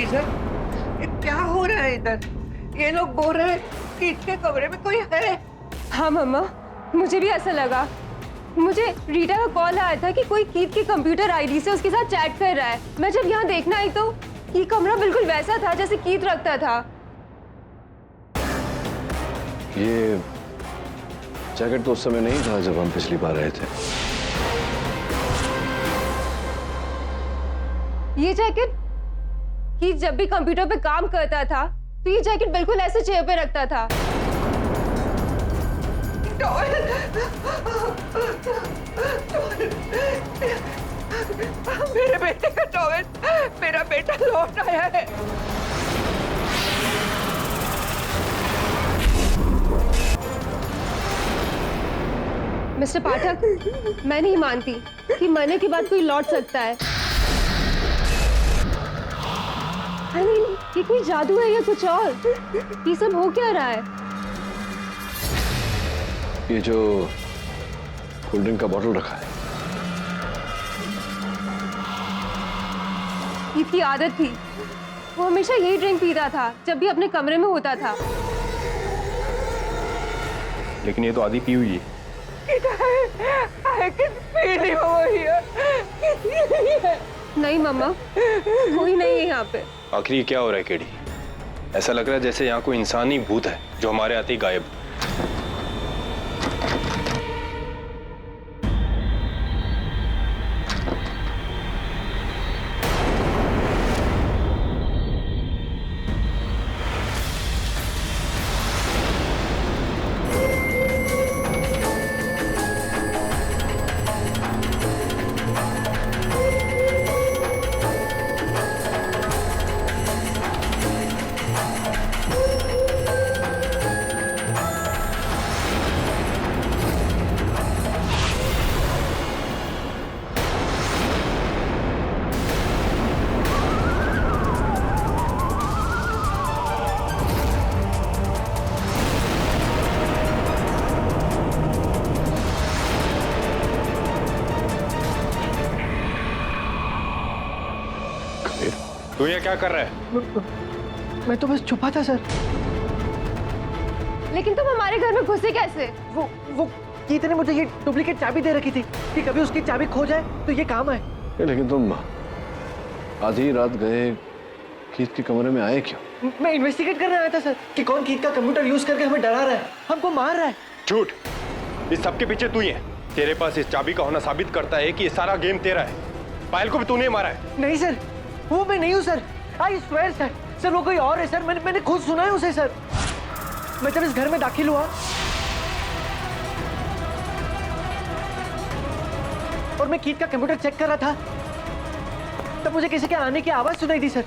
जी sir, ये क्या हो रहा है इधर? ये लोग बोल रहे हैं कि इसके कमरे में कोई है। हाँ मम्मा, मुझे भी ऐसा लगा। मुझे रीटा का कॉल आया था कि कोई कीत की कंप्यूटर आईडी से उसके साथ चैट कर रहा है। मैं जब यहाँ देखना आई तो ये कमरा बिल्कुल वैसा था जैसे कीत रखता था। ये जैकेट तो उस समय नहीं था जब हम पिछली बार आए थे। ये जैकेट कीत जब भी कंप्यूटर पे काम करता था तो ये जैकेट बिल्कुल ऐसे चेयर पे रखता था। मेरे बेटे का टॉवेल, मेरा बेटा लौट आया है। मिस्टर पाठक, मैं नहीं मानती कि मरने के बाद कोई लौट सकता है। I mean, ये कोई जादू है या कुछ और? ये सब हो क्या रहा है? ये जो कोल्ड ड्रिंक का बॉटल रखा है, इसकी आदत थी। वो हमेशा यही ड्रिंक पीता था जब भी अपने कमरे में होता था। लेकिन ये तो आधी पी हुई है। नहीं मम्मा, कोई नहीं है यहाँ पे। आखिर ये क्या हो रहा है केडी? ऐसा लग रहा है जैसे यहाँ कोई इंसानी भूत है जो हमारे आते ही गायब। तू ये क्या कर रहा है? मैं तो बस छुपा था सर। लेकिन तुम हमारे घर में घुसे कैसे? वो कीत ने मुझे ये डुप्लीकेट चाबी दे रखी थी कि कभी उसकी चाबी खो जाए तो ये काम आए। लेकिन तुम आधी रात गए कीत के कमरे में आए क्यों? मैं इन्वेस्टिगेट करने आया था सर कि कौन कीत का कंप्यूटर यूज करके हमें डरा रहा है, हमको मार रहा है। झूठ! इस सबके पीछे तू ही है। तेरे पास इस चाबी का होना साबित करता है कि ये सारा गेम तेरा है। पायल को भी तूने मारा है। नहीं सर, वो मैं नहीं हूँ sir. I swear sir. Sir वो कोई और है सर। मैंने खुद सुना है उसे सर। मैं जब इस घर में दाखिल हुआ और मैं कीत का कंप्यूटर चेक कर रहा था तब मुझे किसी के आने की आवाज सुनाई दी सर।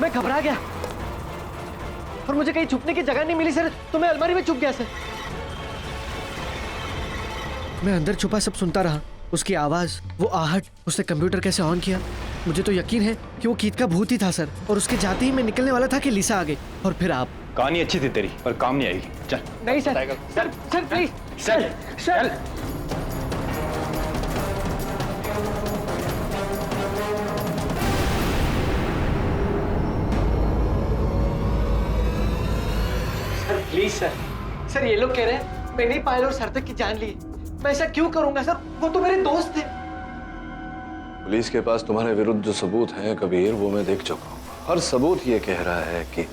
मैं घबरा गया और मुझे कहीं छुपने की जगह नहीं मिली सर, तो मैं अलमारी में छुप गया सर। मैं अंदर छुपा सब सुनता रहा, उसकी आवाज, वो आहट, उसने कंप्यूटर कैसे ऑन किया। मुझे तो यकीन है कि वो कीत का भूत ही था सर। और उसके जाते ही मैं निकलने वाला था कि लिसा आ गई और फिर आप। कहानी अच्छी थी तेरी पर काम नहीं आएगी। चल। नहीं सर, सर प्लीज चल चल। प्लीज सर ये लोग कह रहे हैं मैंने ही पायल और सार्थक की जान ली। मैं ऐसा क्यों करूंगा सर? वो तो मेरे दोस्त थे। पुलिस के पास तुम्हारे विरुद्ध जो सबूत हैं कबीर, वो मैं देख चुका हूँ। हर सबूत ये कह रहा है कि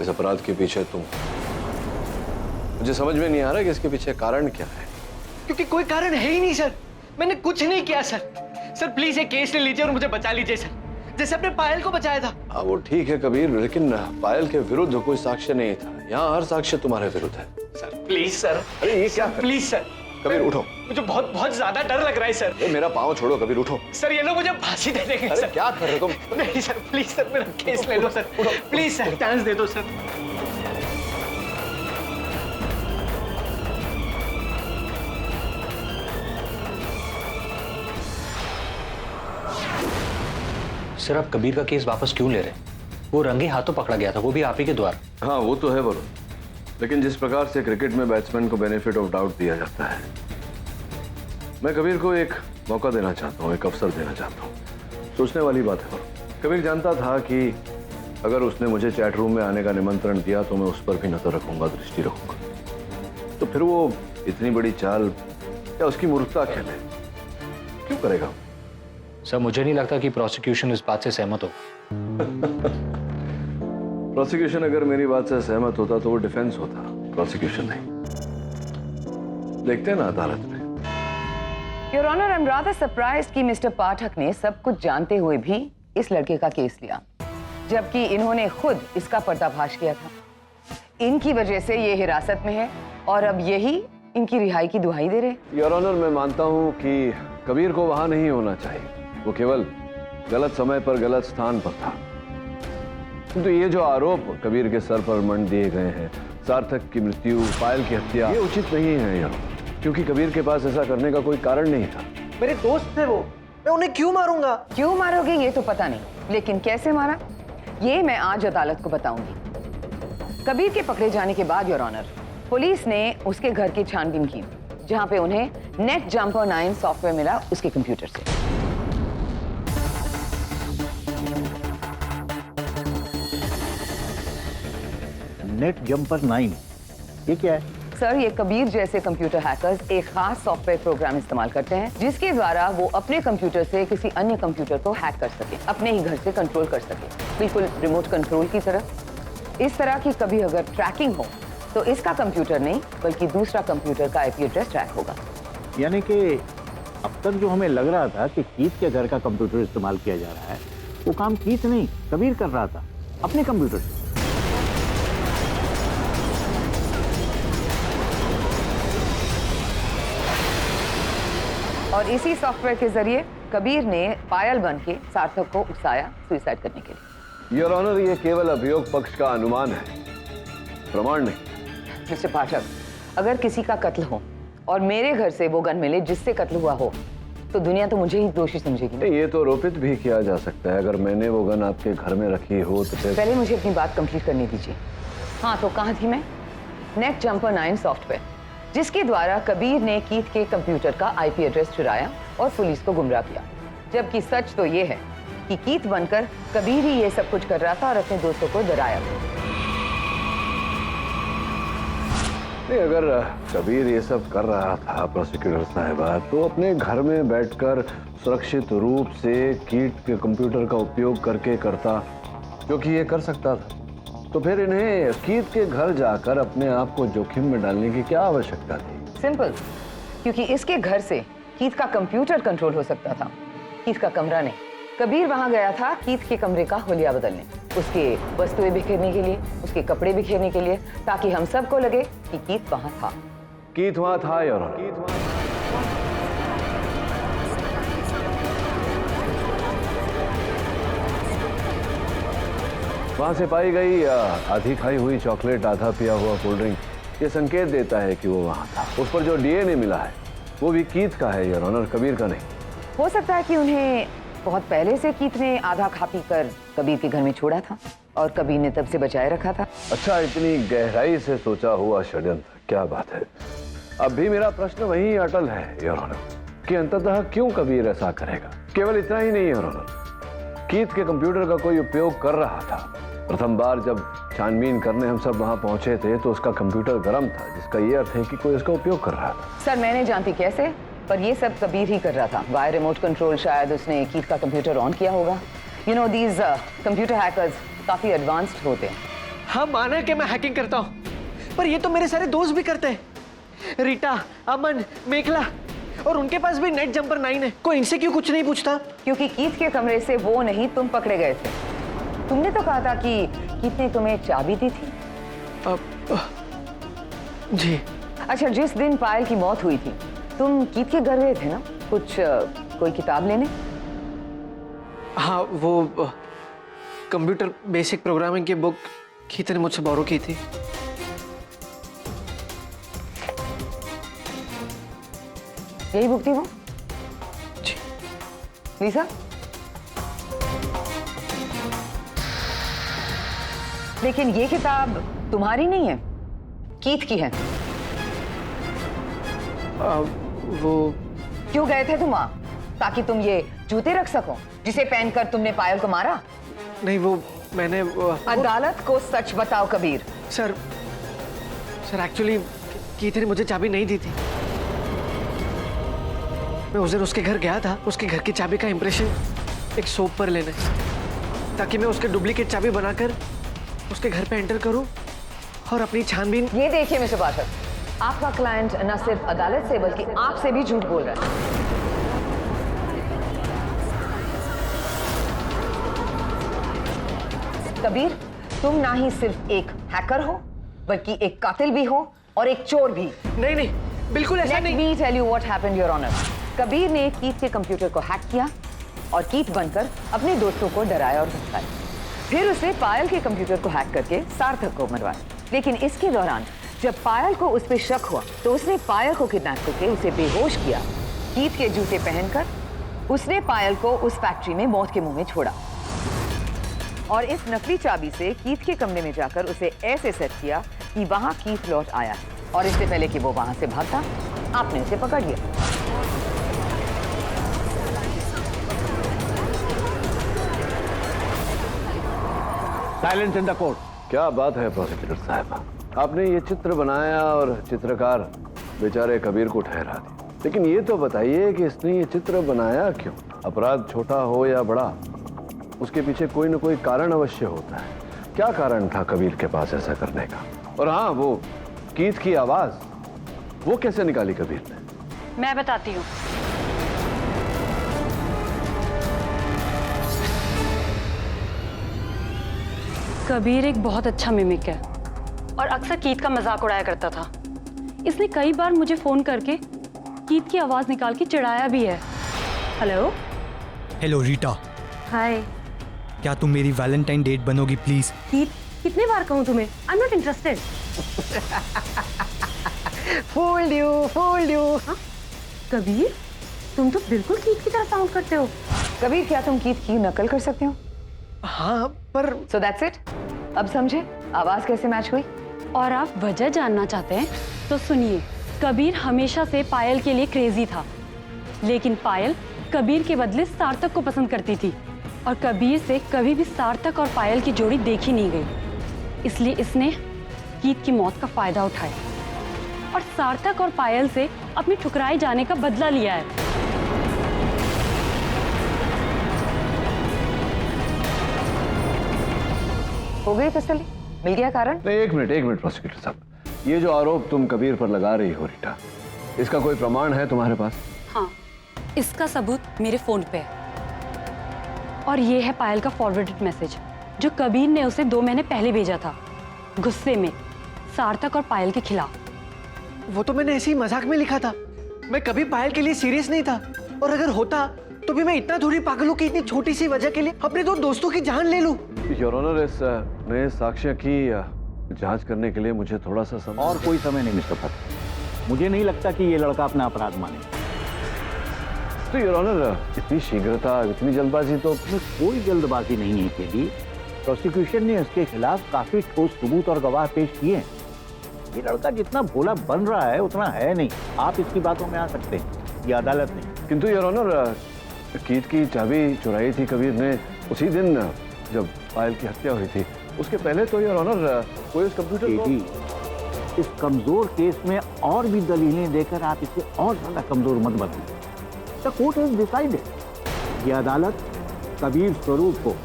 इस अपराध के पीछे तुम। मुझे समझ में नहीं आ रहा कि इसके पीछे कारण क्या है। क्योंकि कोई कारण है ही नहीं सर। मैंने कुछ नहीं किया सर। सर प्लीज ये केस ले लीजिए और मुझे बचा लीजिए सर, जैसे अपने पायल को बचाया था। हाँ वो ठीक है कबीर, लेकिन पायल के विरुद्ध कोई साक्ष्य नहीं था। यहाँ हर साक्ष्य तुम्हारे विरुद्ध है। Sir please sir. अरे ये क्या? Please sir. कबीर उठो। मुझे बहुत बहुत ज्यादा डर लग रहा है सर। मेरा पाँव छोड़ो कबीर, उठो। सर ये लोग मुझे फांसी दे देंगे। अरे सर क्या कर रहे हो तुम? नहीं सर प्लीज सर, मेरा केस ले लो सर। प्लीज सर चांस दे दो सर। सर आप कबीर का केस वापस क्यों ले रहे हैं? वो रंगे हाथों पकड़ा गया था, वो भी आप ही के द्वारा। हाँ वो तो है वरुण, लेकिन जिस प्रकार से क्रिकेट में बैट्समैन को बेनिफिट ऑफ डाउट दिया जाता है, मैं कबीर को एक मौका देना चाहता हूँ, एक अवसर देना चाहता हूँ। सोचने वाली बात है वरुण। कबीर जानता था कि अगर उसने मुझे चैट रूम में आने का निमंत्रण दिया तो मैं उस पर भी नजर रखूंगा, दृष्टि रखूंगा। तो फिर वो इतनी बड़ी चाल या उसकी मूर्खता खेले क्यों करेगा? सर मुझे नहीं लगता कि प्रोसिक्यूशन इस बात से सहमत हो। प्रोसिक्यूशन अगर मेरी बात से सहमत होता तो वो डिफेंस होता, प्रोसिक्यूशन नहीं। देखते हैं ना अदालत में। Your honour, I am rather surprised कि मिस्टर पाठक ने सब कुछ जानते हुए भी इस लड़के का केस लिया, जबकि इन्होंने खुद इसका पर्दाफाश किया था। इनकी वजह से ये हिरासत में है और अब यही इनकी रिहाई की दुहाई दे रहे। योर ऑनर, मैं मानता हूं कि कबीर को वहां नहीं होना चाहिए, वो केवल गलत समय पर गलत स्थान पर था। किंतु ये जो आरोप कबीर के सर पर मंड दिए गए हैं, सार्थक की मृत्यु, पायल की हत्या, ये उचित नहीं है यार, क्योंकि कबीर के पास ऐसा करने का कोई कारण नहीं था। मेरे दोस्त थे वो, मैं उन्हें क्यों मारूंगा? क्यों मारोगे ये तो पता नहीं, लेकिन कैसे मारा ये मैं आज अदालत को बताऊंगी। कबीर के पकड़े जाने के बाद योर ऑनर, पुलिस ने उसके घर की छानबीन की, जहां पे उन्हें नेट जंपर 9 सॉफ्टवेयर मिला उसके कंप्यूटर से। नेट जंपर 9 ये क्या है? सर, ये कबीर जैसे कंप्यूटर हैकर्स एक खास सॉफ्टवेयर प्रोग्राम इस्तेमाल करते हैं जिसके द्वारा वो अपने कंप्यूटर से किसी अन्य कंप्यूटर को हैक कर सके, अपने ही घर से कंट्रोल कर सके, बिल्कुल रिमोट कंट्रोल की तरह। इस तरह की कभी अगर ट्रैकिंग हो तो इसका कंप्यूटर नहीं बल्कि दूसरा कंप्यूटर का आईपी एड्रेस ट्रैक होगा। यानी कि अब तक जो हमें लग रहा था कि कीथ के घर का कंप्यूटर इस्तेमाल किया जा रहा है, वो काम कीथ नहीं कबीर कर रहा था अपने कंप्यूटर से। और इसी सॉफ्टवेयर के जरिए कबीर ने पायल बन के सार्थक को उकसाया सुसाइड करने के लिए। योर ऑनर, ये केवल अभियोग पक्ष का अनुमान है, प्रमाण नहीं। मिस्टर पाठक, अगर किसी का कत्ल हो और मेरे घर से वो गन मिले जिससे कत्ल हुआ हो तो दुनिया तो मुझे ही दोषी समझेगी ना? ये तो आरोपित भी किया जा सकता है। अगर मैंने वो गन आपके घर में रखी हो तो फिर पहले मुझे अपनी बात कंप्लीट करने दीजिए। हाँ, तो कहाँ थी मैं? नेट जंपर 9 सॉफ्टवेयर, जिसके द्वारा कबीर ने कीथ के कंप्यूटर का आईपी एड्रेस चुराया और पुलिस को गुमराह किया, जबकि सच तो ये है कि कीथ बनकर कबीर ही ये सब कुछ कर रहा था और अपने दोस्तों को डराया। नहीं, अगर कबीर ये सब कर रहा था प्रोसिक्यूटर साहिबा, तो अपने घर में बैठकर सुरक्षित रूप से कीथ के कंप्यूटर का उपयोग करके करता, क्योंकि ये कर सकता था। तो फिर इन्हें कीथ के घर जाकर अपने आप को जोखिम में डालने की क्या आवश्यकता थी? सिंपल, क्योंकि इसके घर से कीथ का कंप्यूटर कंट्रोल हो सकता था, कीथ का कमरा नहीं। कबीर वहां गया था कीथ के कमरे का हुलिया बदलने, उसके वस्तुएं बिखेरने के लिए, उसके कपड़े बिखेरने के लिए, ताकि हम सबको लगे कि कीथ वहां था। कीथ वहां था यार। वहां से पाई गई आधी खाई हुई चॉकलेट, आधा पिया हुआ कोल्ड ड्रिंक, ये संकेत देता है कि वो वहां था। उस पर जो डीएनए मिला है वो भी कीथ का है योर ऑनर, कबीर का नहीं। हो सकता है कि उन्हें बहुत पहले से कीथ ने आधा खा पी कर कबीर के घर में छोड़ा था और कबीर ने तब से बचाए रखा था। अच्छा, इतनी गहराई से सोचा हुआ षड्यंत्र, क्या बात है। अब भी मेरा प्रश्न वही अटल है योर ऑनर कि अंततः क्यों कबीर ऐसा करेगा। केवल इतना ही नहीं योर ऑनर, कीथ के कंप्यूटर का कोई उपयोग कर रहा था। प्रथम बार जब छानबीन करने हम सब वहां पहुंचे थे तो उसका कंप्यूटर गर्म था, जिसका ये अर्थ है कि कोई उसका उपयोग कर रहा था। सर, मैं नहीं जानती कैसे, पर ये सब कबीर ही कर रहा था। बाय रिमोट कंट्रोल शायद उसने कीथ का कंप्यूटर ऑन किया होगा। You know, these computer hackers काफी एडवांस्ड होते हैं। हाँ, माना कि मैं हैकिंग करता हूँ, पर ये तो मेरे सारे दोस्त भी करते हैं। रीटा, अमन, मेखला, और उनके पास भी नेट जंपर 9 है। कोई इनसे क्यों कुछ नहीं पूछता? क्योंकि कीथ के कमरे से वो नहीं तुम पकड़े गए थे। तुमने तो कहा था कि कीथ ने तुम्हें चाबी दी थी। जी। अच्छा, जिस दिन पायल की मौत हुई थी तुम कीथ के घर गए थे ना, कोई किताब लेने? हाँ, वो कंप्यूटर बेसिक प्रोग्रामिंग की बुक कीथ ने मुझसे बोरो की थी। यही बुक थी वो? जी। लीसा, लेकिन ये किताब तुम्हारी नहीं है, कीथ की है। वो क्यों गए थे तुम वहां? ताकि तुम ये जूते रख सको जिसे पहनकर तुमने पायल को मारा? नहीं वो मैंने अदालत को सच बताओ कबीर। सर एक्चुअली कीथ ने मुझे चाबी नहीं दी थी। मैं उस दिन उसके घर गया था उसके घर की चाबी का इंप्रेशन एक सोप पर लेने, ताकि मैं उसके डुप्लीकेट चाबी बनाकर उसके घर पे एंटर करूं और अपनी छानबीन। ये देखिए मिस्टर पाठक, आपका क्लाइंट न सिर्फ अदालत से बल्कि आपसे भी झूठ बोल रहा है। कबीर, तुम ना ही सिर्फ एक हैकर हो बल्कि एक कातिल भी हो और एक चोर भी। नहीं बिल्कुल ऐसा नहीं। Let me tell you what happened, Your Honor. Kabir ने कीथ के कंप्यूटर को हैक किया और कीथ बनकर अपने दोस्तों को डराया और धमकाया। फिर उसने पायल के कंप्यूटर को हैक करके सार्थक को मरवाया। लेकिन इसके दौरान जब पायल को उस पर शक हुआ तो उसने पायल को किडनैप करके उसे बेहोश किया। कीथ के जूते पहनकर उसने पायल को उस फैक्ट्री में मौत के मुंह में छोड़ा और इस नकली चाबी से कीथ के कमरे में जाकर उसे ऐसे सेट किया कि वहां कीथ लौट आया और इससे पहले कि वो वहां से भागता, आपने उसे पकड़ लिया। Silence in the court. क्या बात है प्रोसिक्यूटर साहब, आपने ये चित्र बनाया और चित्रकार बेचारे कबीर को ठहरा दिया, लेकिन ये तो बताइए कि इसने ये चित्र बनाया क्यों? अपराध छोटा हो या बड़ा, उसके पीछे कोई न कोई कारण अवश्य होता है। क्या कारण था कबीर के पास ऐसा करने का? और हाँ, वो कीथ की आवाज वो कैसे निकाली कबीर ने? मैं बताती हूँ। कबीर एक बहुत अच्छा मिमिक है और अक्सर कीथ का मजाक उड़ाया करता था। इसने कई बार मुझे फोन करके कीथ की आवाज निकाल के चिढ़ाया भी है। हेलो हेलो रीटा, हाय। क्या तुम मेरी वैलेंटाइन डेट बनोगी प्लीज? कीथ, कितने बार कहूँ तुम्हें, I am not interested. Fooled you. हाँ? कबीर, तुम तो बिल्कुल कीथ की तरह साउंड करते हो। कबीर, क्या तुम कीथ की नकल कर सकते हो? हाँ पर So that's it? अब समझे आवाज कैसे मैच हुई? और आप वजह जानना चाहते हैं तो सुनिए। कबीर हमेशा से पायल के लिए क्रेजी था, लेकिन पायल कबीर के बदले सार्थक को पसंद करती थी और कबीर से कभी भी सार्थक और पायल की जोड़ी देखी नहीं गई। इसलिए इसने कीथ की मौत का फायदा उठाया और सार्थक और पायल से अपनी ठुकराए जाने का बदला लिया है। हो गई तसल्ली? मिल गया कारण? नहीं, एक मिनट प्रोसिक्यूटर साहब, ये जो आरोप तुम कबीर पर लगा रही हो रीटा, इसका कोई प्रमाण है तुम्हारे पास? हाँ, इसका सबूत मेरे फोन पे है और ये है पायल का फॉरवर्डेड मैसेज जो कबीर ने उसे 2 महीने पहले भेजा था, गुस्से में सार्थक और पायल के खिलाफ। वो तो मैंने ऐसे ही मजाक में लिखा था। मैं कभी पायल के लिए सीरियस नहीं था, और अगर होता तो भी मैं इतना थोड़ी पागल हूँ कि इतनी छोटी सी वजह के लिए अपने 2 दोस्तों की जान ले लूं। योर ऑनर, इस नए साक्ष्य की जांच करने के लिए मुझे थोड़ा सा समय। और कोई समय नहीं मिस्टर फतेह, मुझे नहीं लगता कि ये लड़का अपना अपराध माने। तो योर ऑनर, इतनी शीघ्रता, इतनी जल्दबाजी तो? इसमें कोई जल्दबाजी नहीं है केली। प्रोसिक्यूशन ने इसके खिलाफ काफी ठोस सबूत और गवाह पेश किए हैं। ये लड़का जितना भोला बन रहा है उतना है नहीं। आप इसकी बातों में आ सकते हैं, ये अदालत नहीं। किंतु योर ऑनर, कीथ की चाबी चुराई थी कबीर ने उसी दिन जब पायल की हत्या हुई थी। उसके पहले तो योर ऑनर कोई उस कंप्यूटर को... इस कमजोर केस में और भी दलीलें देकर आप इसे और ज्यादा कमजोर मत बनाइए। The court has decided. ये अदालत कबीर स्वरूप को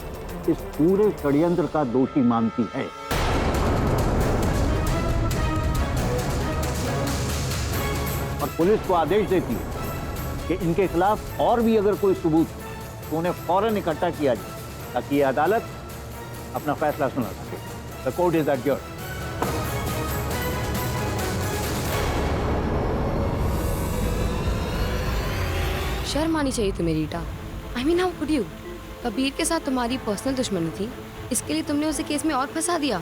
इस पूरे षड्यंत्र का दोषी मानती है। और पुलिस को आदेश देती है कि इनके खिलाफ और भी अगर कोई सबूत तो उन्हें फौरन इकट्ठा किया जाए, ताकि ये अदालत अपना फैसला सुना सके। The court is adjourned. शर्म आनी चाहिए तुम्हें Rita. I mean how could you? Kabir के साथ तुम्हारी पर्सनल दुश्मनी थी, इसके लिए तुमने उसे केस में और फंसा दिया।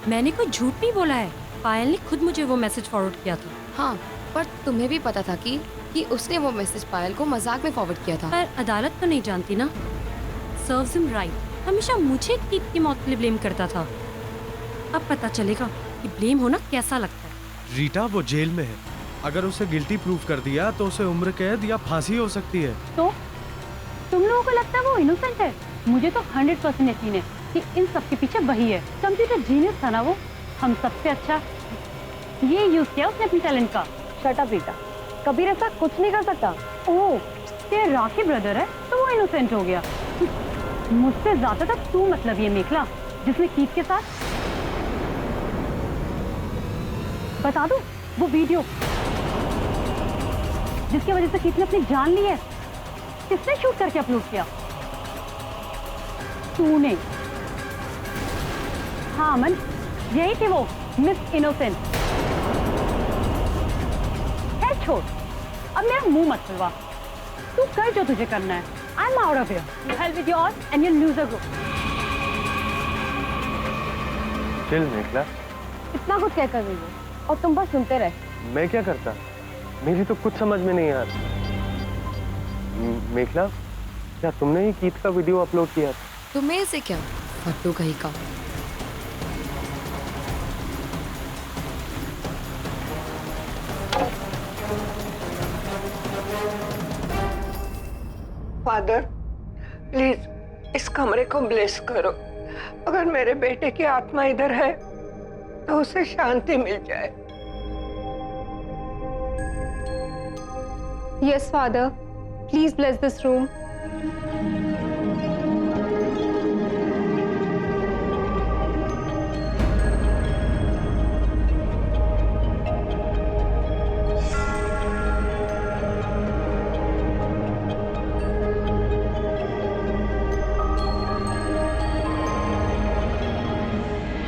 मैंने कोई झूठ नहीं बोला है, पायल ने खुद मुझे वो मैसेज फॉरवर्ड किया था। हाँ, पर तुम्हें भी पता था कि उसने वो मैसेज पायल को मजाक में फॉरवर्ड किया था। पर अदालत तो नहीं जानती ना। सर्व्स हिम राइट, हमेशा मुझे कीथ की मौत के लिए ब्लेम करता था। अब पता चलेगा कि ब्लेम होना कैसा लगता है। रीटा वो जेल में है, अगर उसे गिल्टी प्रूव कर दिया तो उसे उम्र कैद या फांसी हो सकती है। तो तुम लोगों को लगता है वो इनोसेंट है? मुझे तो 100% यकीन है कि इन सब के पीछे वही है। कंप्यूटर जीनियस था ना वो, हम सबसे अच्छा। ये यूज किया उसने अपने टैलेंट का। शट अप रीटा, कबीर ऐसा कुछ नहीं कर सकता। ओह, तेरा राखी ब्रदर है तो वो इनोसेंट हो गया। मुझसे ज्यादा तक तू मतलब ये मेखला जिसने कीथ के साथ। बता दूं वो वीडियो जिसकी वजह से कीथ ने अपनी जान ली है, किसने शूट करके अपलोड किया? तूने। हाँ अमन, यही थी वो मिस इनोसेंट। है छोड़, अब मेरा मुंह मत खुलवा। तू कर जो तुझे करना है। I am out of here. You help with yours and your loser group. Chill Mekhla. इतना कुछ क्या कर रही हो और तुम बस सुनते रहे। मैं क्या करता? मेरी तो कुछ समझ में नहीं आ रहा। मेखला, क्या तुमने ही कीथ का वीडियो अपलोड किया था? तुम्हें से क्या फट्टू कहीं का। फादर, प्लीज इस कमरे को ब्लेस करो। अगर मेरे बेटे की आत्मा इधर है तो उसे शांति मिल जाए। Yes father, please bless this room.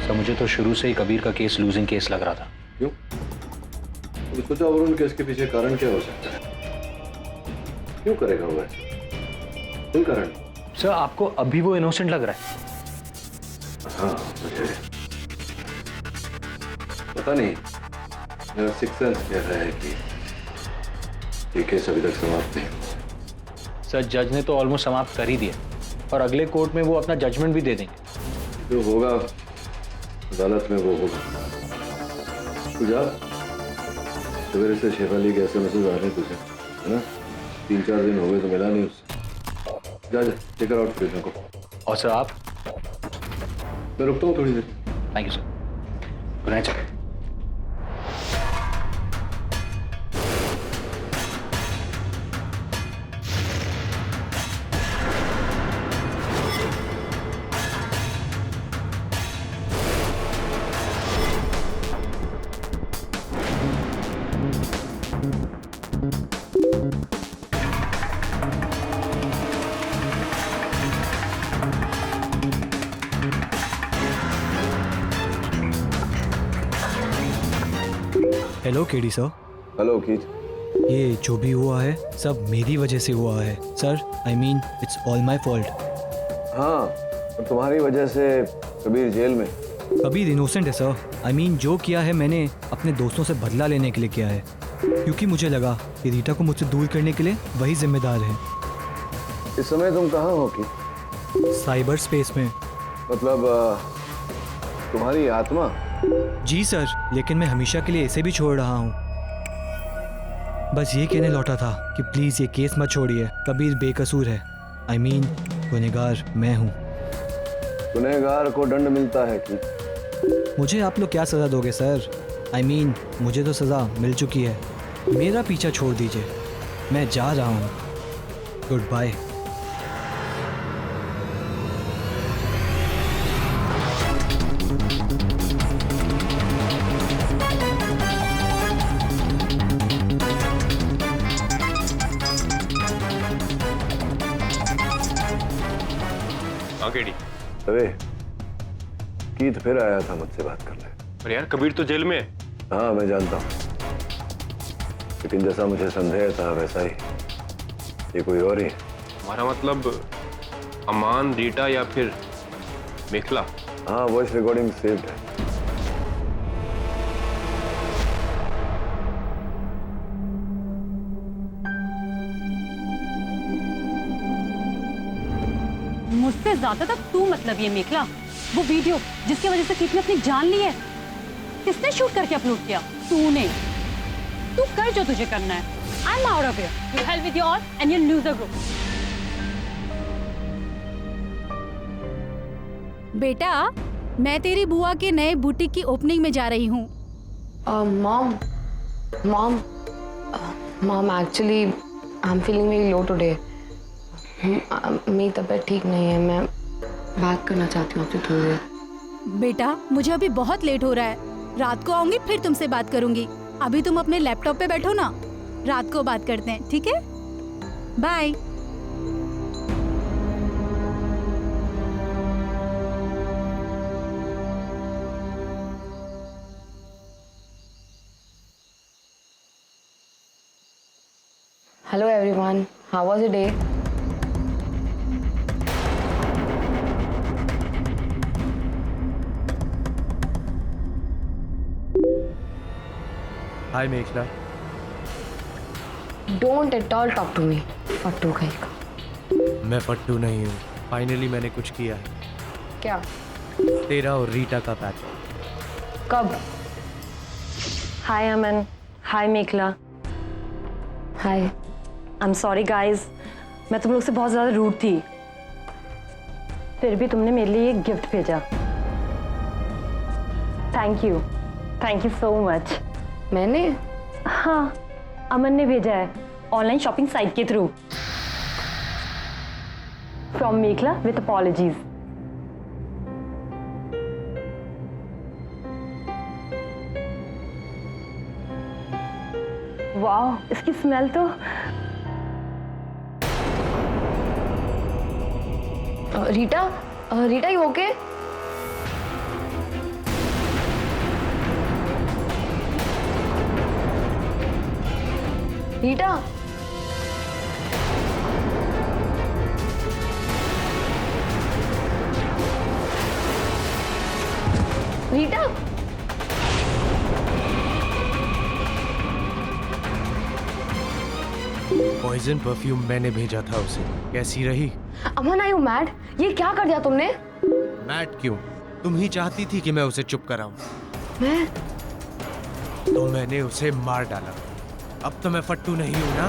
Sir मुझे तो शुरू से ही कबीर का केस लूजिंग केस लग रहा था। क्यों? तो सोचा वरुण केस के पीछे कारण क्या हो सकता है? क्यों करेगा वो ऐसा? कोई कारण? सर आपको अभी वो इनोसेंट लग रहा है? हाँ मुझे पता नहीं, मेरा सिक्स सेंस कह रहा है कि ये केस अभी तक समाप्त नहीं हुआ। सर जज ने तो ऑलमोस्ट समाप्त कर ही दिया और अगले कोर्ट में वो अपना जजमेंट भी दे देंगे। जो होगा अदालत में वो होगा। तू जा, सवेरे से शेफाली के ऐसे मैसेज आ रहे हैं तुझे, है ना? 3-4 दिन हो गए तो मिला नहीं उससे। जा टेक आउट फिर को। और सर आप? मैं रुकता हूँ थोड़ी देर। Thank you sir. Good night sir. Hello KD sir. Hello Keith. ये जो भी हुआ है सब मेरी वजह से हुआ है sir. I mean it's all my fault. हाँ, और तुम्हारी वजह से कबीर जेल में। कबीर इनोसेंट है सर। आई मीन जो किया है मैंने अपने दोस्तों से बदला लेने के लिए किया है, क्योंकि मुझे लगा कि रीटा को मुझसे दूर करने के लिए वही जिम्मेदार है। इस समय तुम कहाँ हो कीथ? साइबर स्पेस में। मतलब तुम्हारी आत्मा? जी सर, लेकिन मैं हमेशा के लिए इसे भी छोड़ रहा हूँ। बस ये कहने लौटा था कि प्लीज ये केस मत छोड़िए, कबीर बेकसूर है। आई मीन गुनहगार मैं हूँ। गुनहगार को दंड मिलता है कि? मुझे आप लोग क्या सजा दोगे सर? आई मीन मुझे तो सजा मिल चुकी है। मेरा पीछा छोड़ दीजिए, मैं जा रहा हूँ। Good bye. अरे कीथ फिर आया था मुझसे बात करने। पर यार कबीर तो जेल में है। हाँ मैं जानता हूँ, लेकिन जैसा मुझे संदेह था वैसा ही ये कोई और ही। हमारा मतलब अमान, रीटा या फिर मेखला? हाँ, वॉइस रिकॉर्डिंग सेव्ड है। मुझसे ज्यादा तक तू मतलब ये मेखला। वो वीडियो जिसकी वजह से कीथ ने अपनी जान ली है, किसने शूट करके अपलोड किया? तूने। तू कर जो तुझे करना है। I am out of here. You help with your and your loser group. बेटा, मैं तेरी बुआ के नए बुटीक की ओपनिंग में जा रही हूँ। Mom actually I am feeling very low today. मेरी तबीयत ठीक नहीं है, मैं बात करना चाहती हूँ आपसे थोड़ी देर। बेटा, मुझे अभी बहुत लेट हो रहा है, रात को आऊंगी फिर तुमसे बात करूंगी। अभी तुम अपने लैपटॉप पे बैठो ना, रात को बात करते हैं, ठीक है? Bye. Hello everyone, how was your day? Hi Meghla. Don't at all talk to me, फट्टू कहीं का। मैं फट्टू नहीं हूँ, फाइनली मैंने कुछ किया है। क्या? तेरा और रीटा का पैच। कब? हाय अमन, हाय मेघला। हाय। आई एम सॉरी गाइज, मैं तुम लोग से बहुत ज़्यादा रूड थी, फिर भी तुमने मेरे लिए एक गिफ्ट भेजा। Thank you so much. मैंने? हाँ, अमन ने भेजा है ऑनलाइन शॉपिंग साइट के through. From Meghla with apologies. वाह, इसकी स्मेल तो Rita you okay? Rita? Rita? Poison perfume मैंने भेजा था उसे, कैसी रही? Aman, are you mad? ये क्या कर दिया तुमने? मैड क्यों? तुम ही चाहती थी कि मैं उसे चुप कराऊं। मैं? तो मैंने उसे मार डाला। अब तो मैं फट्टू नहीं हूं ना?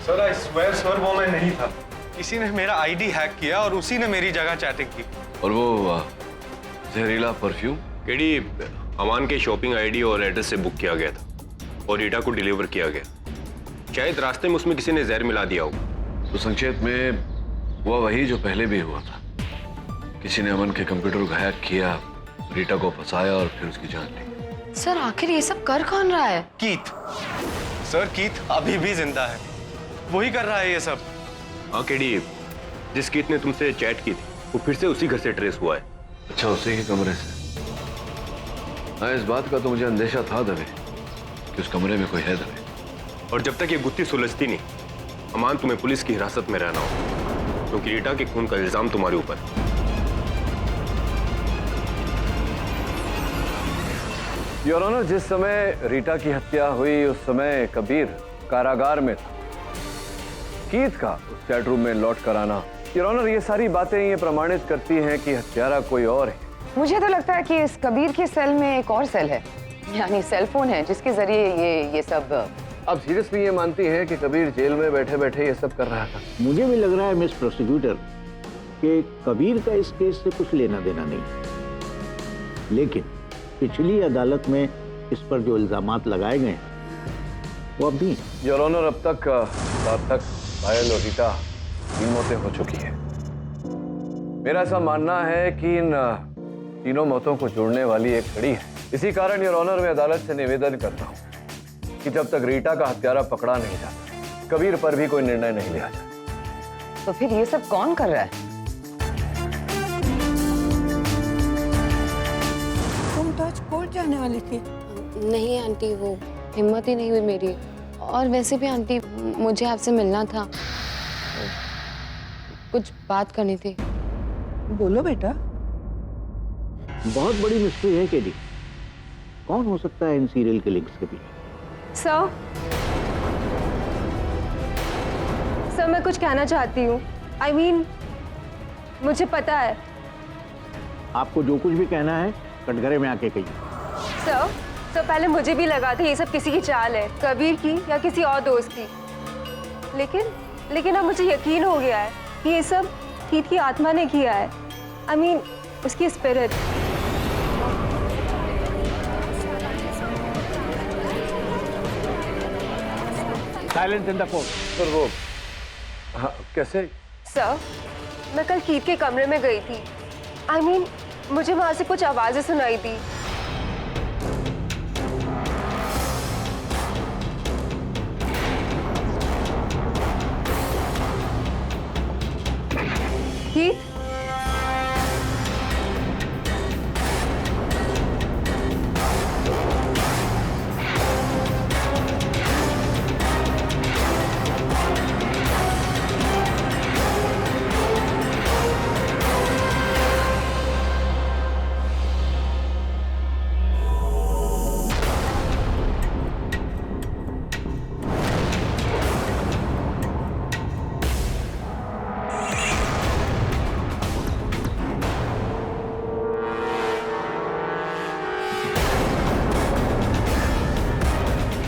सर आई स्वेयर सर, वो मैं नहीं था। किसी ने मेरा आईडी हैक किया और उसी ने मेरी जगह चैटिंग की। और वो जहरीला परफ्यूम केडी अमान के शॉपिंग आईडी और एड्रेस से बुक किया गया था और रीटा को डिलीवर किया गया। शायद रास्ते में उसमें किसी ने जहर मिला दिया होगा। तो संक्षेप में हुआ वही जो पहले भी हुआ था। किसी ने अमन के कंप्यूटर को हैक किया, रीटा को फंसाया और फिर उसकी जान ली। सर आखिर ये सब कर कौन रहा है? कीथ। सर कीथ अभी भी जिंदा है, वही कर रहा है ये सब। हाँ केडी, जिस कीथ ने तुमसे चैट की थी वो फिर से उसी घर से ट्रेस हुआ है। अच्छा, उसी के कमरे से? हाँ, इस बात का तो मुझे अंदेशा था दबे कि उस कमरे में कोई है दबे। और जब तक ये गुत्थी सुलझती नहीं, अमान तुम्हें पुलिस की हिरासत में रहना हो, क्योंकि रीटा के खून का इल्जाम तुम्हारे ऊपर। योर ऑनर, जिस समय रीटा की हत्या हुई उस समय कबीर कारागार में था। कीथ का उस चैट रूम में लौट कर आना, योर ऑनर, ये सारी बातें ये प्रमाणित करती हैं कि हत्यारा कोई और है। मुझे तो लगता है कि इस कबीर के सेल में एक और सेल है, यानी सेल फोन है, जिसके जरिए ये सब। आप सीरियसली ये मानती हैं कि कबीर जेल में बैठे बैठे ये सब कर रहा था? मुझे भी लग रहा है मिस प्रोसिक्यूटर कि कबीर का इस केस से कुछ लेना देना नहीं, लेकिन पिछली अदालत में इस पर जो इल्जामात लगाए गए वो अब भी। योर ऑनर, अब तक सार्थक, पायल और रीटा 3 मौतें हो चुकी है। मेरा ऐसा मानना है कि इन तीनों मौतों को जोड़ने वाली एक कड़ी है। इसी कारण योर ऑनर, मैं अदालत से निवेदन करता हूँ कि जब तक रीटा का हत्यारा पकड़ा नहीं जाता, कबीर पर भी कोई निर्णय नहीं लिया जाता। तो फिर ये सब कौन कर रहा है? तुम तो आज कोर्ट जाने वाली थी। नहीं आंटी, वो हिम्मत ही नहीं हुई मेरी। और वैसे भी आंटी, मुझे आपसे मिलना था, कुछ बात करनी थी। बोलो बेटा। बहुत बड़ी मिस्ट्री है केडी। कौन हो सकता है इन सीरियल किलिंग्स के पीछे? सर मैं कुछ कहना चाहती हूँ। I mean, मुझे पता है। आपको जो कुछ भी कहना है कटघरे में आके कहिए। सर पहले मुझे भी लगा था ये सब किसी की चाल है, कबीर की या किसी और दोस्त की। लेकिन अब मुझे यकीन हो गया है कि ये सब कीत की आत्मा ने किया है। I mean, उसकी spirit. Silence in the court. पर वो हाँ, कैसे? सर, मैं कल कीत के कमरे में गई थी। I mean, मुझे वहां से कुछ आवाजें सुनाई थी। कीत?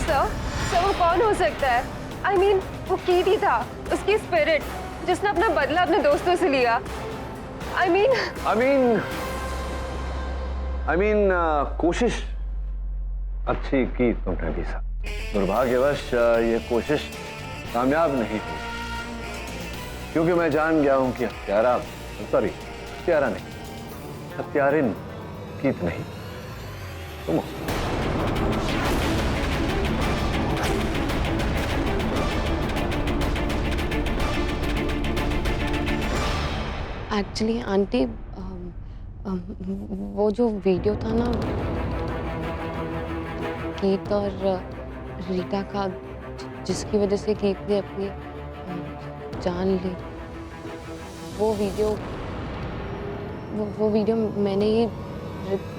सर, वो कौन हो सकता है? I mean, वो कीत ही था, उसकी स्पिरिट, जिसने अपना बदला अपने दोस्तों से लिया। I mean, कोशिश अच्छी की तुमने भी सा। दुर्भाग्यवश ये कोशिश कामयाब नहीं हुई, क्योंकि मैं जान गया हूं कि हत्यारा नहीं, हत्यारिन कीत नहीं, तुम हो। एक्चुअली आंटी, वो जो वीडियो था ना कीत और रीटा का, जिसकी वजह से कीत ने अपनी जान ली, वो वीडियो मैंने ही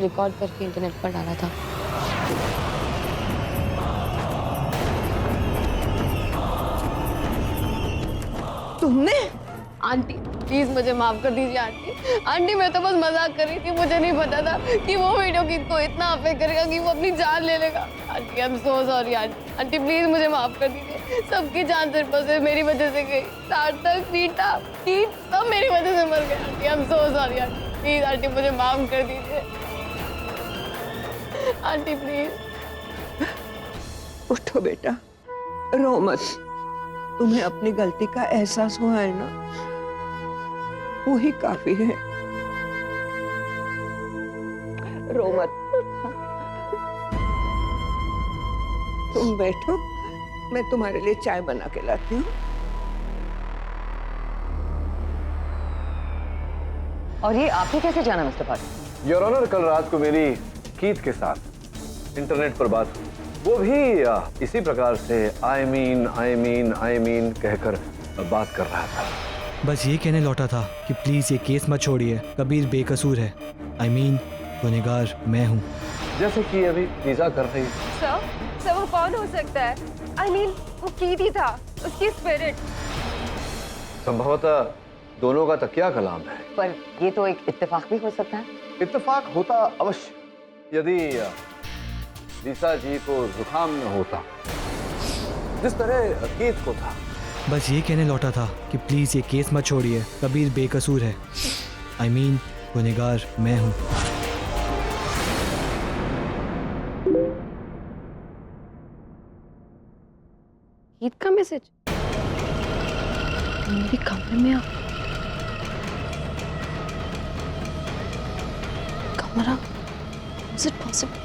रिकॉर्ड करके इंटरनेट पर डाला था। तुमने? आंटी प्लीज मुझे माफ कर दीजिए आंटी, मैं तो बस मजाक कर रही थी, मुझे नहीं पता था कि वो वीडियो कीत को इतना अफेक्ट करेगा कि वो अपनी जान ले लेगा। Aunty I am so sorry aunty please मुझे माफ कर दीजिए। सबकी जान सिर पर से मेरी वजह से गई, सार्थक, रीटा, कीत सब मेरी वजह से मर गए। Aunty I am so sorry aunty, please aunty मुझे माफ कर दीजिए आंटी प्लीज। उठो बेटा, रो मत। तुम्हें अपनी गलती का एहसास हुआ है ना, वो ही काफी है। रो मत। तुम बैठो, मैं तुम्हारे लिए चाय बना के लाती हूँ। और ये आपने कैसे जाना मिस्टर पाटिल? योर ऑनर, कल रात को मेरी कीत के साथ इंटरनेट पर बात हुई, वो भी इसी प्रकार से आई मीन कहकर बात कर रहा था। बस ये कहने लौटा था कि प्लीज ये केस मत छोड़िए, कबीर बेकसूर है। I mean, गुनहगार मैं हूँ। जैसे कि अभी लीजा कर रही। सर, वो कौन हो सकता है? I mean, वो कीत ही था, उसकी स्पिरिट। संभवतः दोनों का तकिया कलाम है। पर ये तो एक इत्तेफाक भी हो सकता है। इत्तेफाक होता अवश्य, यदि लीसा जी को जुकाम न होता जिस तरह कीत को था। बस ये कहने लौटा था कि प्लीज ये केस मत छोड़िए, कबीर बेकसूर है। I mean, गुनहगार मैं हूँ। कीत का मैसेज मेरे कमरे में कमरा, is it possible?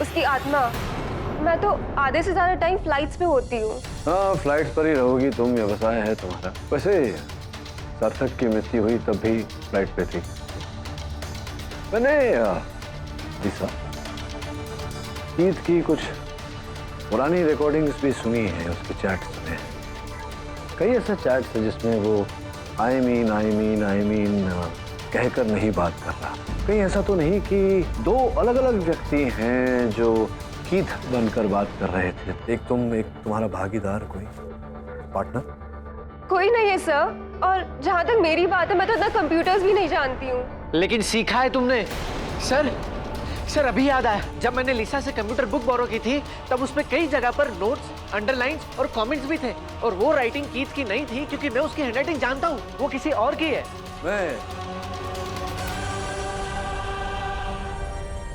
उसकी आत्मा। मैं तो आधे से ज्यादा टाइम फ्लाइट्स पे होती हूँ। हाँ, फ्लाइट पर ही रहोगी तुम, व्यवसाय है तुम्हारा। वैसे सार्थक की मृत्यु हुई तब भी फ्लाइट पे थी। मैंने लीसा कीत की कुछ पुरानी रिकॉर्डिंग्स भी सुनी है, उसके चैट्स में कई ऐसे चैट्स हैं जिसमें वो आई मीन कहकर नहीं बात कर रहा। कहीं ऐसा तो नहीं कि दो अलग अलग व्यक्ति हैं जो कीथ बनकर बात कर रहे थे? एक तुम, एक तुम्हारा भागीदार, कोई पार्टनर? कोई नहीं है सर, और जहाँ तक मेरी बात है मैं तो इतना कंप्यूटर्स भी नहीं जानती हूँ। लेकिन सीखा है तुमने। सर अभी याद आया, जब मैंने लिसा से कंप्यूटर बुक बोरो की थी तब उसमें कई जगह पर नोट्स, अंडरलाइंस और कमेंट्स भी थे, और वो राइटिंग कीथ की नहीं थी क्योंकि मैं उसकी हैंडराइटिंग जानता हूँ, वो किसी और की है।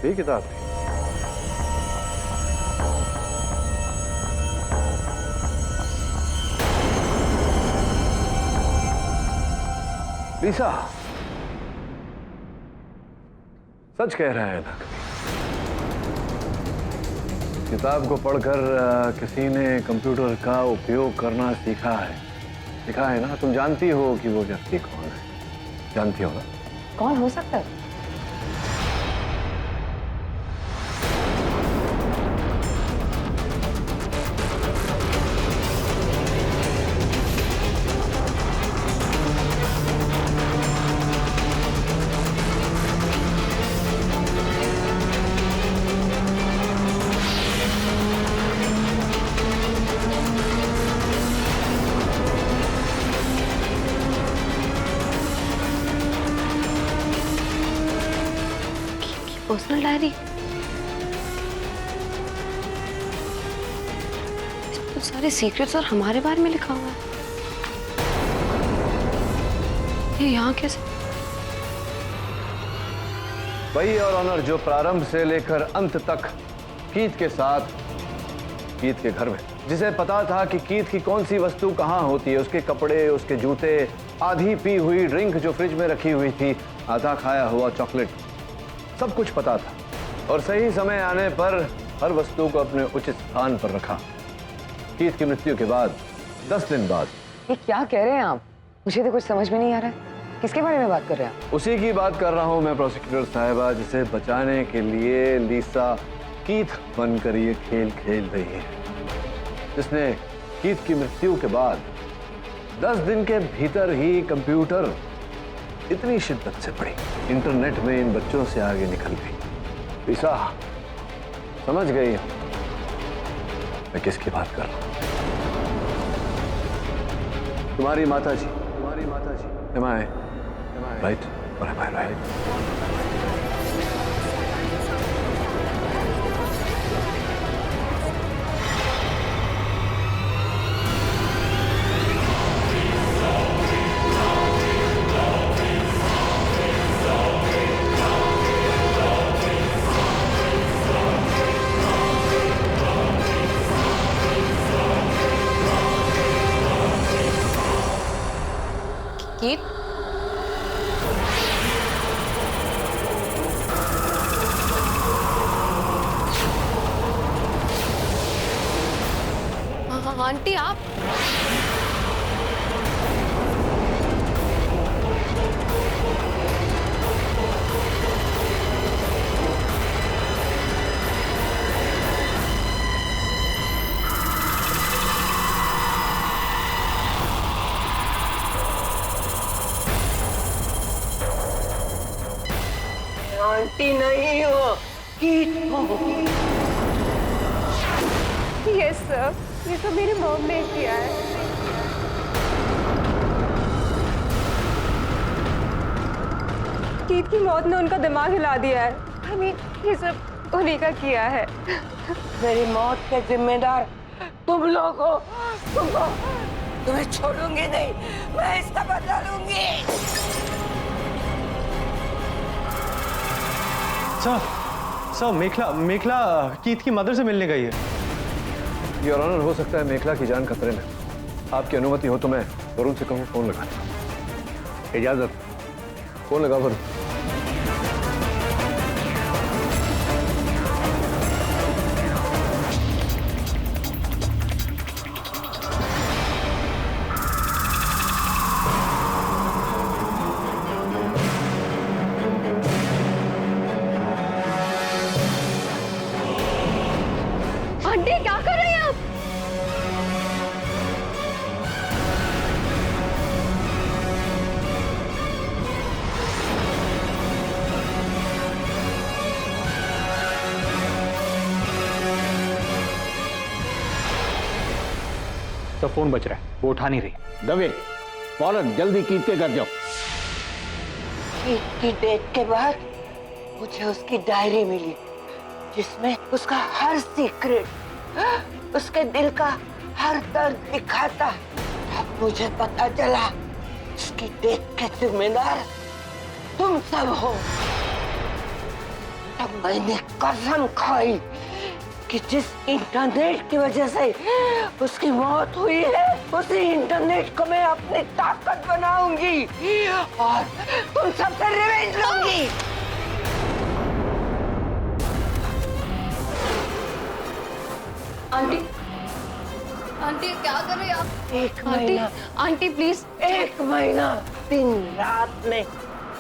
ये किताब थी। लिसा सच कह रहा है ना? किताब को पढ़कर किसी ने कंप्यूटर का उपयोग करना सीखा है ना? तुम जानती हो कि वो व्यक्ति कौन है? जानती हो ना? कौन हो सकता है? पर्सनल डायरी, तो सारे सीक्रेट्स और हमारे बारे में लिखा हुआ है। ये यहाँ कैसे? वही और ऑनर जो प्रारंभ से लेकर अंत तक कीथ के साथ, कीथ के घर में, जिसे पता था कि कीथ की कौन सी वस्तु कहाँ होती है, उसके कपड़े, उसके जूते, आधी पी हुई ड्रिंक जो फ्रिज में रखी हुई थी, आधा खाया हुआ चॉकलेट, सब कुछ पता था। और सही समय आने पर हर वस्तु को अपने उचित स्थान पर रखा। कीथ की मृत्यु के बाद 10 दिन बाद। ये क्या कह रहे हैं आप? मुझे तो कुछ समझ में नहीं आ रहा है। किसके बारे में बात कर रहे हैं आप? उसी की बात कर रहा हूं मैं, प्रोसिक्यूटर साहिबा, जिसे बचाने के लिए लिसा कीथ बनकर ये खेल खेल रही है, जिसने कीथ की मृत्यु के बाद 10 दिन के भीतर ही कंप्यूटर इतनी शिद्दत से पड़ी, इंटरनेट में इन बच्चों से आगे निकल गई। लिसा समझ गई मैं किसकी बात कर रहा हूं? तुम्हारी माता जी। Am I right or am I right? Keith, aunty आप? आंटी नहीं हो, कीथ हो। यस सर, ये तो मेरी मॉम ने किया है। कीथ की मौत ने उनका दिमाग हिला दिया है। I mean, ये सब उन्हीं का किया है। मेरी मौत के जिम्मेदार तुम लोग हो। तुम्हें छोड़ूंगी नहीं, मैं इसका बदला लूंगी। सर मेखला कीथ की मदर से मिलने गई है। योर ऑनर, हो सकता है मेखला की जान खतरे में। आपकी अनुमति हो तो मैं वरुण से कहूँ फोन लगा। इजाजत, फोन लगा वरुण। आंटी क्या कर रहे हैं आप? सब फोन बज रहा है, वो उठा नहीं रही। दवे, फौरन जल्दी कीर्ति के घर जाओ। कीर्ति की डेथ के बाद मुझे उसकी डायरी मिली जिसमें उसका हर सीक्रेट, उसके दिल का हर दर्द लिखा था। तब मुझे पता चला उसकी डेथ के जिम्मेदार तुम सब हो। तब मैंने कसम खाई कि जिस इंटरनेट की वजह से उसकी मौत हुई है, उसी इंटरनेट को मैं अपनी ताकत बनाऊंगी और तुम सबसे रिवेंज लूंगी। आंटी, आंटी क्या कर रहे हैं आप? एक आंटी, महीना, आंटी प्लीज। एक महीना दिन रात में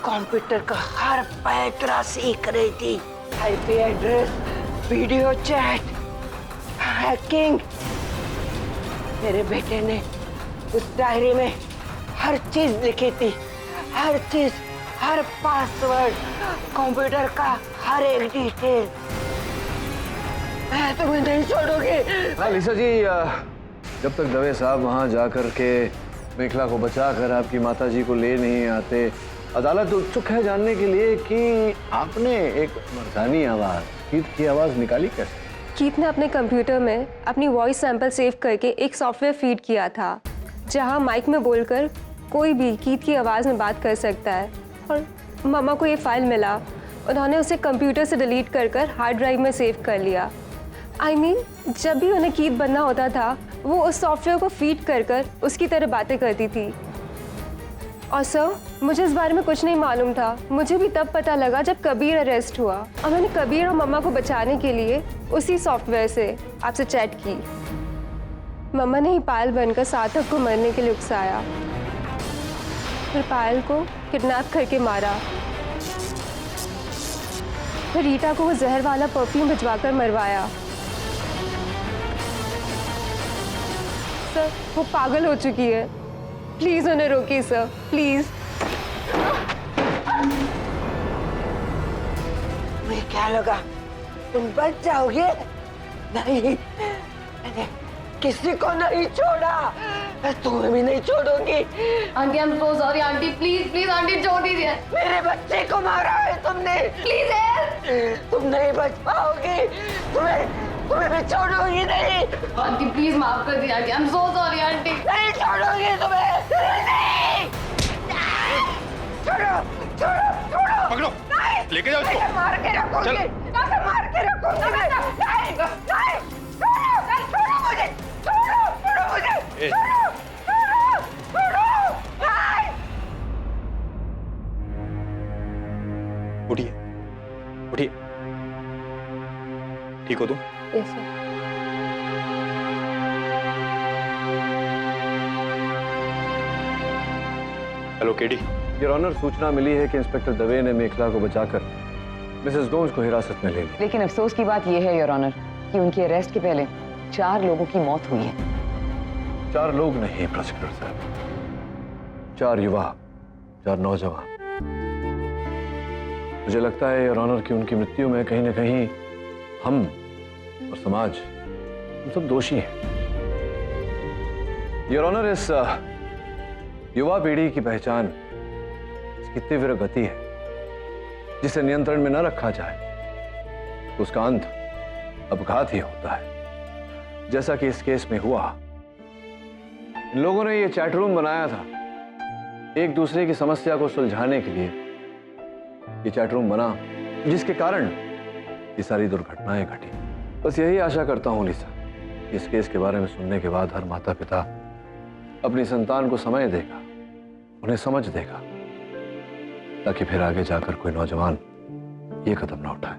कंप्यूटर का हर पैतरा सीख रही थी। IP address, video chat, hacking. मेरे बेटे ने उस डायरी में हर चीज लिखी थी, हर चीज, हर पासवर्ड, कंप्यूटर का हर एक डिटेल। मैं तुम्हें नहीं छोड़ूंगी। हाँ लिसा जी, जब तक दवे साहब वहाँ जाकर के मेखला को बचाकर आपकी माताजी को ले नहीं आते, अदालत उत्सुक है जानने के लिए कि आपने एक मर्दानी आवाज, कीत की आवाज निकाली कैसे? कीत ने अपने कंप्यूटर में अपनी वॉइस सैंपल सेव करके एक सॉफ्टवेयर फीड किया था, जहां माइक में बोलकर कोई भी कीत की आवाज़ में बात कर सकता है। और मामा को ये फाइल मिला, उन्होंने उसे कंप्यूटर से डिलीट कर हार्ड ड्राइव में सेव कर लिया। I mean, जब भी उन्हें कीत बनना होता था, वो उस सॉफ्टवेयर को फीड कर उसकी तरह बातें करती थी। और सर, मुझे इस बारे में कुछ नहीं मालूम था। मुझे भी तब पता लगा जब कबीर अरेस्ट हुआ और मैंने कबीर और मम्मा को बचाने के लिए उसी सॉफ्टवेयर से आपसे चैट की। मम्मा ने ही पायल बनकर सार्थक को मरने के लिए उकसाया, फिर पायल को किडनैप करके मारा, फिर रीटा को वो जहर वाला परफ्यूम भिजवाकर मरवाया। सर, वो पागल हो चुकी है। प्लीज उन्हें रोकिए सर, प्लीज। तुम्हें क्या लगा तुम बच जाओगे? नहीं, मैंने किसी को नहीं छोड़ा, मैं तुम्हें भी नहीं छोड़ूंगी। Aunty I am so sorry aunty, please please aunty छोड़ दीजिए। मेरे बच्चे को मारा है तुमने, प्लीज हेल्प। तुम नहीं बच पाओगी, तुम्हें मैं छोड़ूंगी नहीं। आंटी प्लीज माफ कर दिया aunty, I am so sorry aunty. नहीं छोड़ूंगी तुम्हें, नहीं। छोड़ो छोड़ो छोड़ो, पकड़ो, लेके जाओ इसको। मार के रखूंगी, मार के रखूंगी मैं। नहीं नहीं, छोड़ो छोड़ो मुझे, छोड़ो छोड़ो मुझे, छोड़ो छोड़ो छोड़ो, नहीं। उठिए, उठिए। ठीक हो तुम? Yes sir. Hello KD. Your honour, सूचना मिली है कि इंस्पेक्टर दवे ने मेखला को बचाकर मिसेस गोम्स को हिरासत में ले लिया। लेकिन अफसोस की बात यह है योर ऑनर कि उनके अरेस्ट के पहले 4 लोगों की मौत हुई है। 4 लोग नहीं प्रोसिक्यूटर साहब, 4 युवा, 4 नौजवान। मुझे लगता है योर ऑनर कि उनकी मृत्यु में कहीं न कहीं हम और समाज, हम सब दोषी हैं। योर ऑनर, इस युवा पीढ़ी की पहचान इसकी तीव्र गति है, जिसे नियंत्रण में न रखा जाए तो उसका अंत अपघात ही होता है, जैसा कि इस केस में हुआ। इन लोगों ने ये चैट रूम बनाया था एक दूसरे की समस्या को सुलझाने के लिए। ये चैट रूम बना जिसके कारण ये सारी दुर्घटनाएं घटी। बस यही आशा करता हूं लिसा, इस केस के बारे में सुनने के बाद हर माता पिता अपनी संतान को समय देगा, उन्हें समझ देगा, ताकि फिर आगे जाकर कोई नौजवान ये कदम न उठाए।